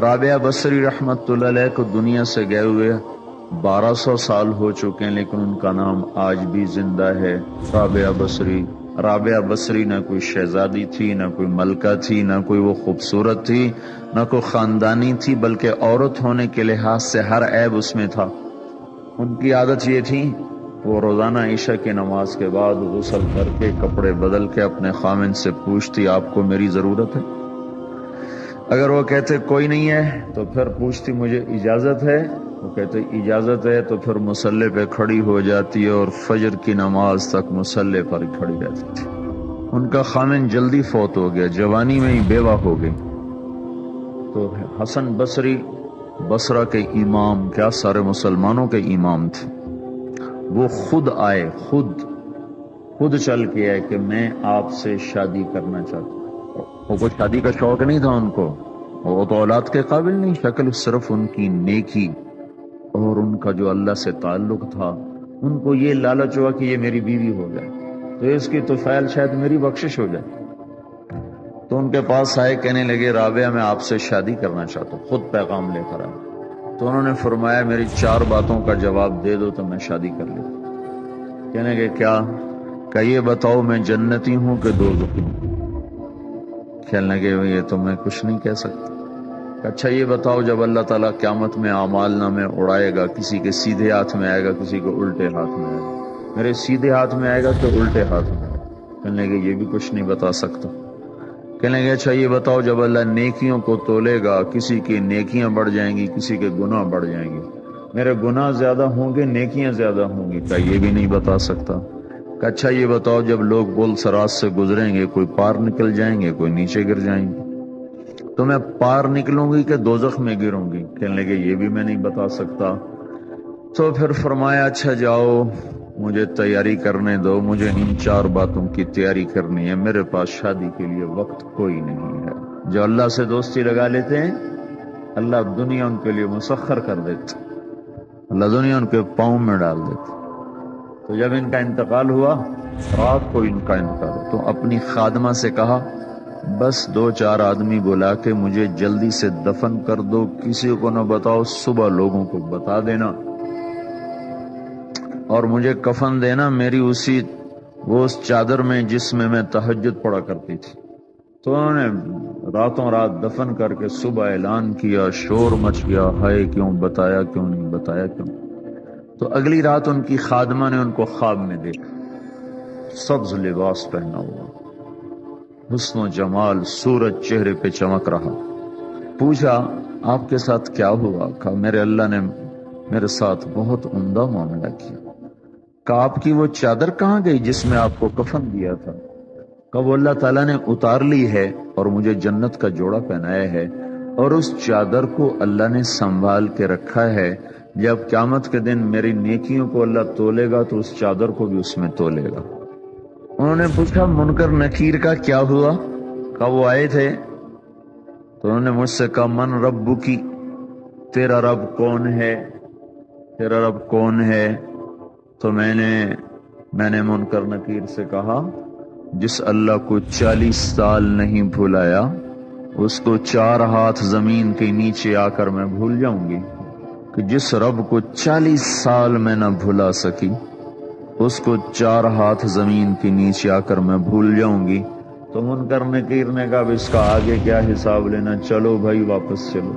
رابعہ بصری رحمت اللہ علیہ کو دنیا سے گئے ہوئے 1200 سال ہو چکے ہیں، لیکن ان کا نام آج بھی زندہ ہے، رابعہ بصری۔ رابعہ بصری نہ کوئی شہزادی تھی، نہ کوئی ملکہ تھی، نہ کوئی وہ خوبصورت تھی، نہ کوئی خاندانی تھی، بلکہ عورت ہونے کے لحاظ سے ہر عیب اس میں تھا۔ ان کی عادت یہ تھی، وہ روزانہ عشاء کی نماز کے بعد غسل کر کے کپڑے بدل کے اپنے خامن سے پوچھتی آپ کو میری ضرورت ہے؟ اگر وہ کہتے کوئی نہیں ہے تو پھر پوچھتی مجھے اجازت ہے؟ وہ کہتے اجازت ہے تو پھر مصلی پہ کھڑی ہو جاتی ہے اور فجر کی نماز تک مصلی پر کھڑی رہتی تھی۔ ان کا خامن جلدی فوت ہو گیا، جوانی میں ہی بیوہ ہو گئی۔ تو حسن بصری بصرہ کے امام، کیا سارے مسلمانوں کے امام تھے، وہ خود آئے، خود چل کے آئے کہ میں آپ سے شادی کرنا چاہتا ہوں۔ وہ کوئی شادی کا شوق نہیں تھا ان کو، وہ تو اولاد کے قابل نہیں، شکل صرف ان کی نیکی اور ان کا جو اللہ سے تعلق تھا، ان کو یہ لالچ ہوا کہ یہ میری بیوی ہو جائے تو اس کی طفیل شاید میری بخشش ہو جائے۔ تو ان کے پاس آئے، کہنے لگے رابعہ میں آپ سے شادی کرنا چاہتا ہوں، خود پیغام لے کر آئے۔ تو انہوں نے فرمایا میری 4 باتوں کا جواب دے دو تو میں شادی کر لیتا۔ کہنے لگے کیا؟ کہ یہ بتاؤ میں جنتی ہوں کہ دوزخی ہوں؟ کہنے لگے یہ تو میں کچھ نہیں کہہ سکتا۔ اچھا یہ بتاؤ جب اللہ تعالیٰ قیامت میں اعمال نامے اڑائے گا، کسی کے سیدھے ہاتھ میں آئے گا، کسی کو الٹے ہاتھ میں آئے گا، میرے سیدھے ہاتھ میں آئے گا کہ الٹے ہاتھ میں آئے گا؟ کہنے لگے یہ بھی کچھ نہیں بتا سکتا۔ کہنے لگے اچھا یہ بتاؤ جب اللہ نیکیوں کو تولے گا، کسی کی نیکیاں بڑھ جائیں گی، کسی کے گناہ بڑھ جائیں گے، میرے گناہ زیادہ ہوں گے نیکیاں زیادہ ہوں گی؟ کہ یہ بھی نہیں بتا سکتا۔ کہ اچھا یہ بتاؤ جب لوگ بول سرات سے گزریں گے، کوئی پار نکل جائیں گے، کوئی نیچے گر جائیں گے، تو میں پار نکلوں گی کہ دوزخ میں گروں گی؟ کہنے لگے یہ بھی میں نہیں بتا سکتا۔ تو پھر فرمایا اچھا جاؤ مجھے تیاری کرنے دو، مجھے ان 4 باتوں کی تیاری کرنی ہے، میرے پاس شادی کے لیے وقت کوئی نہیں ہے۔ جو اللہ سے دوستی لگا لیتے ہیں اللہ دنیا ان کے لیے مسخر کر دیتے، اللہ دنیا ان کے پاؤں میں ڈال دیتے۔ تو جب ان کا انتقال ہوا، رات کو ان کا انتقال ہوا، تو اپنی خادمہ سے کہا بس 2-4 آدمی بلا کے مجھے جلدی سے دفن کر دو، کسی کو نہ بتاؤ، صبح لوگوں کو بتا دینا، اور مجھے کفن دینا میری اس چادر میں جس میں میں تہجد پڑا کرتی تھی۔ تو انہوں نے راتوں رات دفن کر کے صبح اعلان کیا، شور مچ گیا، ہائے کیوں بتایا، کیوں نہیں بتایا، کیوں؟ تو اگلی رات ان کی خادمہ نے ان کو خواب میں دیکھا، سبز لباس پہنا ہوا، حسن و جمال، سورج چہرے پہ چمک رہا۔ پوچھا آپ کے ساتھ کیا ہوا؟ کہا میرے اللہ نے میرے ساتھ بہت عمدہ معاملہ کیا۔ کہا آپ کی وہ چادر کہاں گئی جس میں آپ کو کفن دیا تھا؟ کہا وہ اللہ تعالیٰ نے اتار لی ہے اور مجھے جنت کا جوڑا پہنایا ہے، اور اس چادر کو اللہ نے سنبھال کے رکھا ہے، جب قیامت کے دن میری نیکیوں کو اللہ تولے گا تو اس چادر کو بھی اس میں تولے گا۔ انہوں نے پوچھا منکر نکیر کا کیا ہوا؟ کہا وہ آئے تھے تو انہوں نے مجھ سے کہا من ربکی، تیرا رب کون ہے، تیرا رب کون ہے؟ تو میں نے منکر نکیر سے کہا جس اللہ کو 40 سال نہیں بھلایا اس کو 4 ہاتھ زمین کے نیچے آ کر میں بھول جاؤں گی؟ کہ جس رب کو 40 سال میں نہ بھلا سکی اس کو 4 ہاتھ زمین کے نیچے آ کر میں بھول جاؤں گی؟ تو منکر نکیر نے کہا اب اس کا آگے کیا حساب لینا، چلو بھائی واپس چلو۔